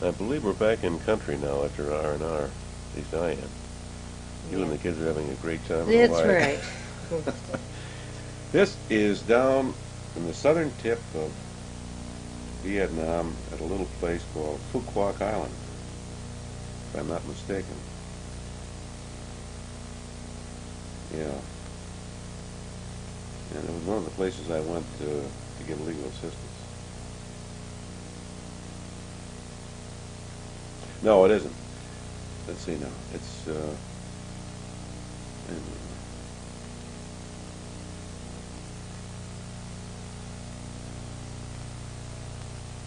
I believe we're back in country now after R&R. At least I am. You and the kids are having a great time in That's Hawaii. right. This is down in the southern tip of Vietnam at a little place called Phu Quoc Island, if I'm not mistaken. Yeah. And it was one of the places I went to get legal assistance. No, it isn't. Let's see now. It's,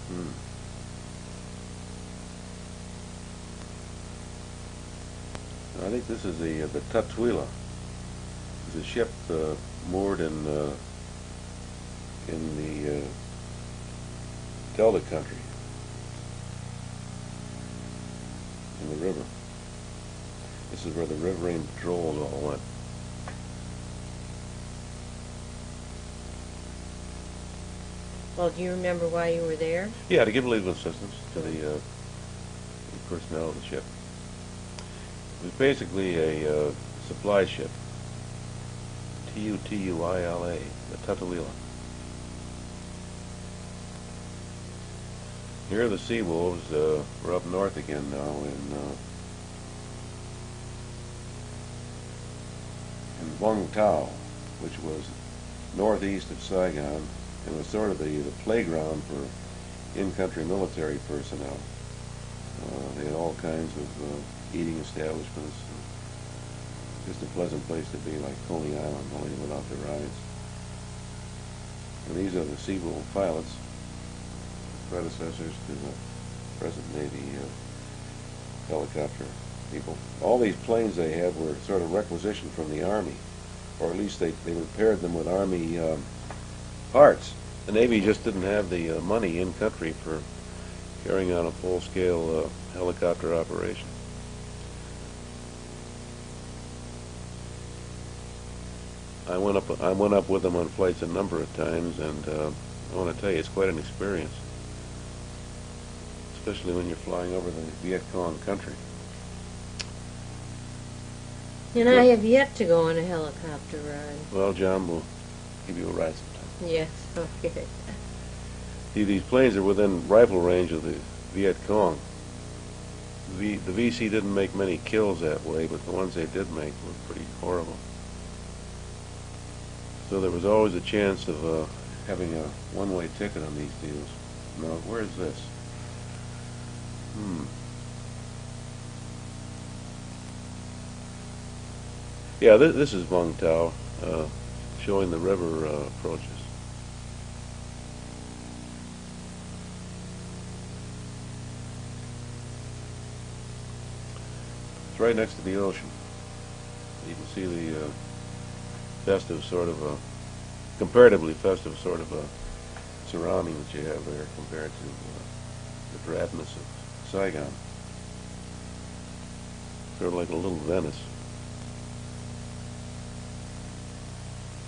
hmm. I think this is the Tutuila. It's a ship moored in the Delta country, in the river. This is where the riverine patrols all went. Well, do you remember why you were there? Yeah, to give legal assistance to the personnel of the ship. It was basically a supply ship. Tutuila, the Tutuila. Here the sea wolves, we're up north again now in Vung Tau, which was northeast of Saigon, and was sort of the playground for in-country military personnel. They had all kinds of eating establishments. Just a pleasant place to be, like Coney Island, only without the rides. And these are the Seawolf pilots, predecessors to the present Navy helicopter people. All these planes they had were sort of requisitioned from the Army, or at least they repaired them with Army parts. The Navy just didn't have the money in country for carrying on a full-scale helicopter operation. I went up with them on flights a number of times, and I want to tell you, it's quite an experience, especially when you're flying over the Viet Cong country. And I have yet to go on a helicopter ride. Well, John, we'll give you a ride sometime. Yes, okay. See, these planes are within rifle range of the Viet Cong. The VC didn't make many kills that way, but the ones they did make were pretty horrible. So there was always a chance of having a one-way ticket on these deals. Now, where's this? Yeah, this is Vung Tau, showing the river approaches. It's right next to the ocean. You can see the festive sort of comparatively festive sort of surrounding that you have there compared to the drabness of Saigon. Sort of like a little Venice.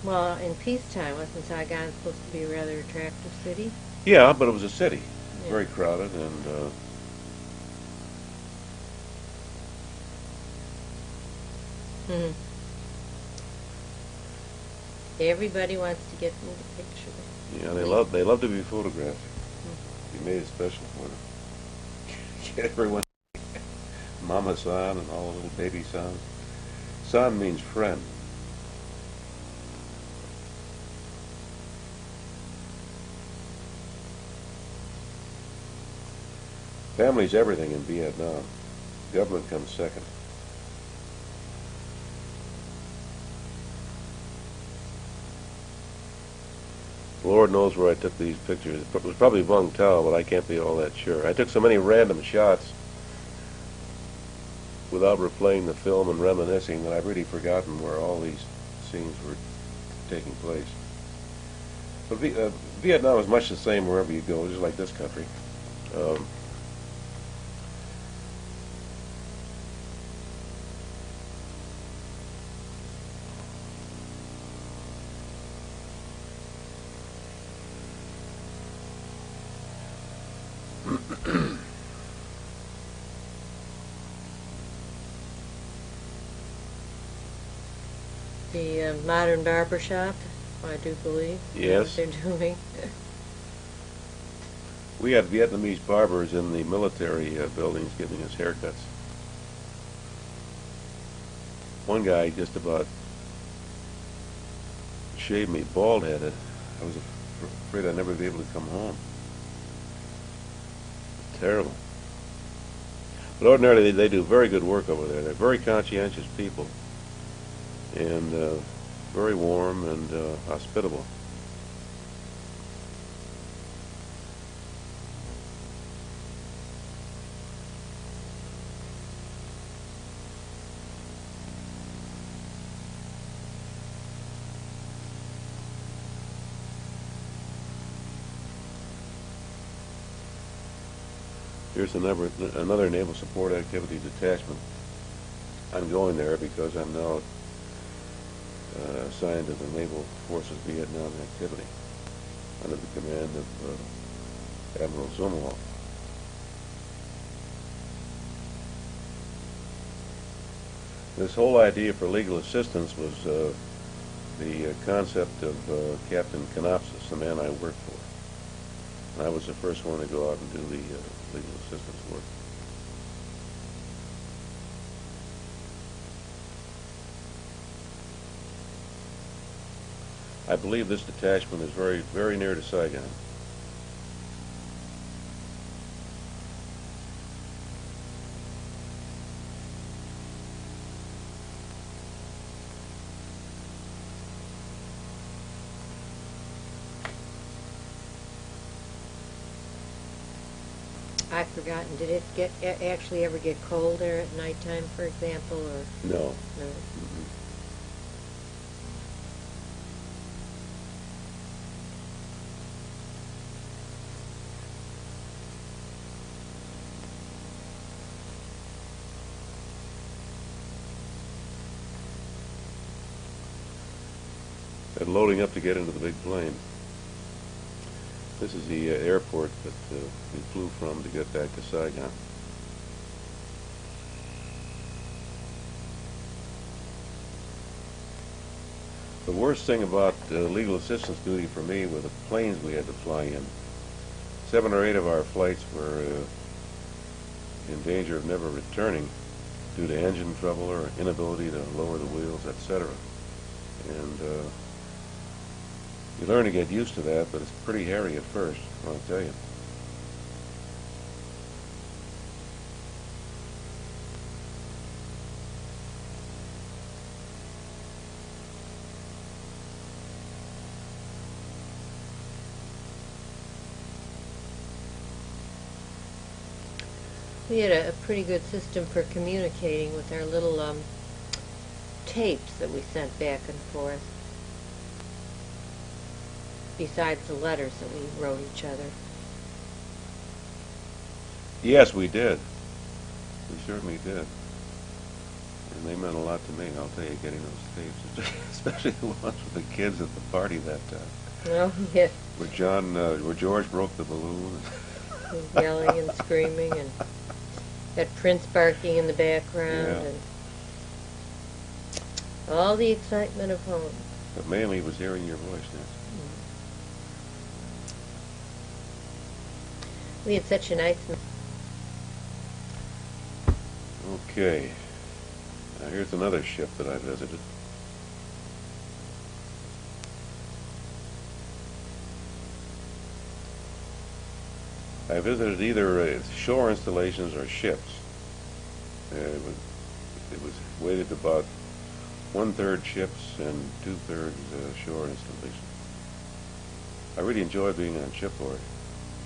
Well, in peacetime, wasn't Saigon supposed to be a rather attractive city? Yeah, but it was a city. Yeah. Very crowded and Hmm. Everybody wants to get in the picture. yeah, they love to be photographed. You made it special for them. Get everyone, Mama San and all the little baby Sans. San means friend. Family's everything in Vietnam. Government comes second. Lord knows where I took these pictures. It was probably Vung Tau, but I can't be all that sure. I took so many random shots without replaying the film and reminiscing that I've really forgotten where all these scenes were taking place. But Vietnam is much the same wherever you go, just like this country. Um, The modern barber shop, I do believe. Yes. What they're doing. We had Vietnamese barbers in the military buildings giving us haircuts. One guy just about shaved me bald-headed. I was afraid I'd never be able to come home. Terrible. But ordinarily, they do very good work over there. They're very conscientious people, and very warm and hospitable. Here's another Naval Support Activity Detachment. I'm going there because I'm now assigned to the Naval Forces Vietnam Activity under the command of Admiral Zumwalt. This whole idea for legal assistance was the concept of Captain Canopsis, the man I worked for. I was the first one to go out and do the legal assistance work. I believe this detachment is very, very near to Saigon. I've forgotten. Did it actually ever get cold there at nighttime, for example, or No. no? Mm-mm. And loading up to get into the big plane. This is the airport that we flew from to get back to Saigon. The worst thing about legal assistance duty for me were the planes we had to fly in. 7 or 8 of our flights were in danger of never returning due to engine trouble or inability to lower the wheels, etc. And you learn to get used to that, but it's pretty hairy at first, I'll tell you. We had a pretty good system for communicating with our little tapes that we sent back and forth, besides the letters that we wrote each other. Yes, we did. We certainly did. And they meant a lot to me, I'll tell you, getting those tapes, especially the ones with the kids at the party that time. Oh, yes. Where George broke the balloon. Yelling and screaming, and had Prince barking in the background, Yeah. and all the excitement of home. But mainly it was hearing your voice now. We had such a nice... Okay. Now here's another ship that I visited. I visited either shore installations or ships. It was weighted about 1/3 ships and 2/3 shore installations. I really enjoy being on shipboard.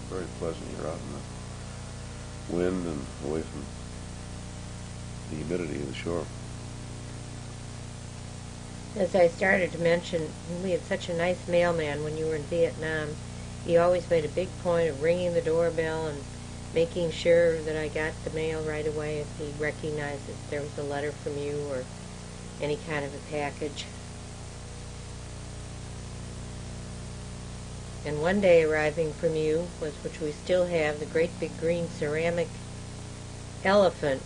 Very pleasant. You're out in the wind and away from the humidity of the shore. As I started to mention, we had such a nice mailman when you were in Vietnam. He always made a big point of ringing the doorbell and making sure that I got the mail right away if he recognized that there was a letter from you or any kind of a package. And one day arriving from you was, which we still have, the great big green ceramic elephant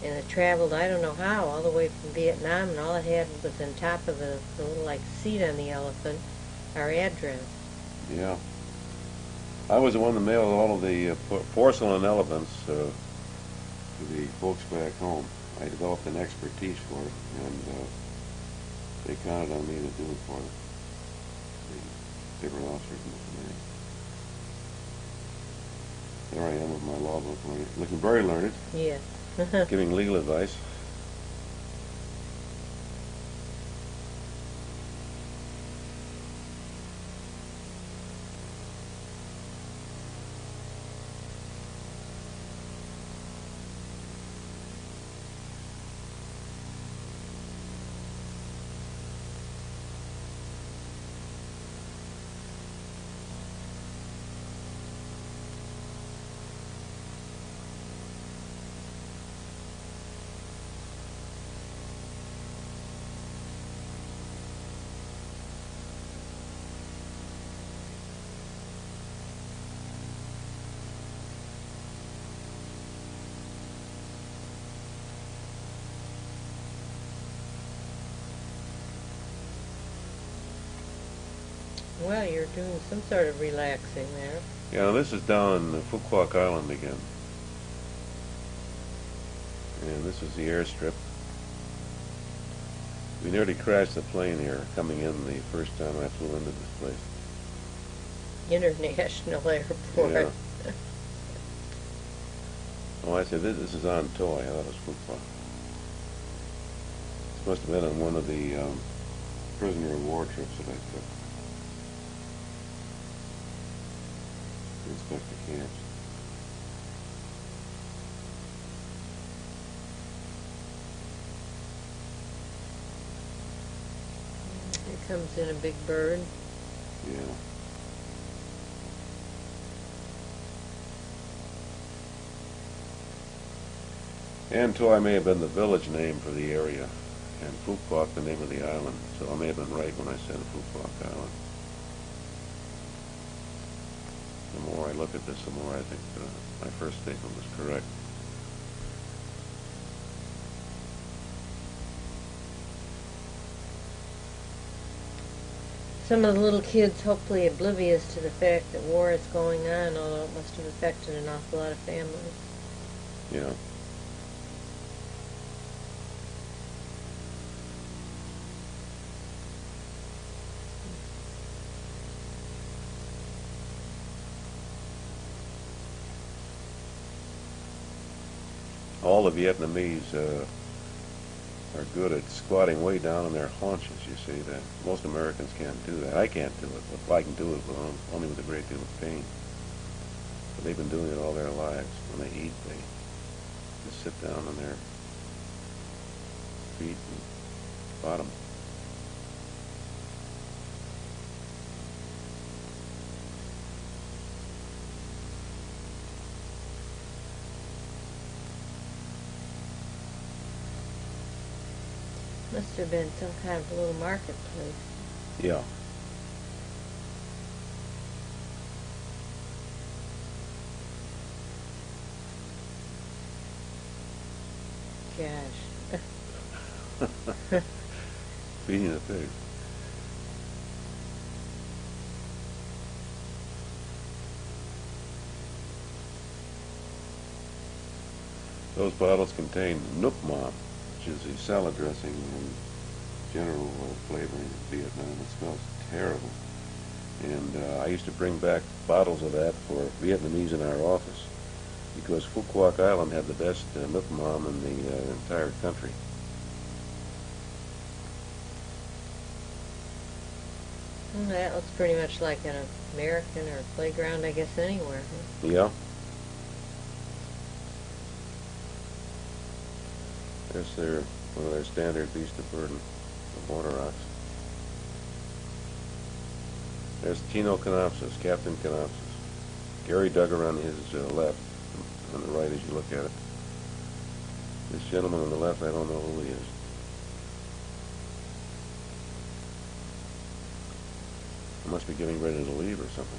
And it traveled, I don't know how, all the way from Vietnam, and all it had was on top of the little, like, seat on the elephant, our address. Yeah. I was the one that mailed all of the porcelain elephants to the folks back home. I developed an expertise for it, and they counted on me to do it for them. The different officers in the command. There I am with my law book, looking very learned, Yes. giving legal advice. Well, you're doing some sort of relaxing there. Yeah, this is down Phu Quoc Island again. And this is the airstrip. We nearly crashed the plane here coming in the first time I flew into this place. International airport. Yeah. Oh, I said, this is on tow. I thought it was Phu Quoc. This must have been on one of the prisoner of war trips that I took. To inspect the camps. Here comes in a big bird. Yeah. Antoi may have been the village name for the area, and Phu Quoc the name of the island. So I may have been right when I said Phu Quoc Island. The more I look at this, the more I think my first statement was correct. Some of the little kids hopefully oblivious to the fact that war is going on, although it must have affected an awful lot of families. Yeah. All the Vietnamese are good at squatting way down on their haunches, you see that. Most Americans can't do that. I can't do it, but I can do it only with a great deal of pain. But they've been doing it all their lives. When they eat, they just sit down on their feet and bottom. Must have been some kind of a little marketplace. Yeah. Gosh. Feeding the pig. Those bottles contain Nuc Mam, which is the salad dressing and general flavoring of Vietnam. It smells terrible. And I used to bring back bottles of that for Vietnamese in our office because Phu Quoc Island had the best Nuc Mam in the entire country. Well, that looks pretty much like an American or playground, I guess, anywhere. Huh? Yeah. There's one of their standard beasts of burden, the border rocks. There's Tino Canopsis, Captain Canopsis. Gary Duggar on his left, on the right as you look at it. This gentleman on the left, I don't know who he is. I must be getting ready to leave or something.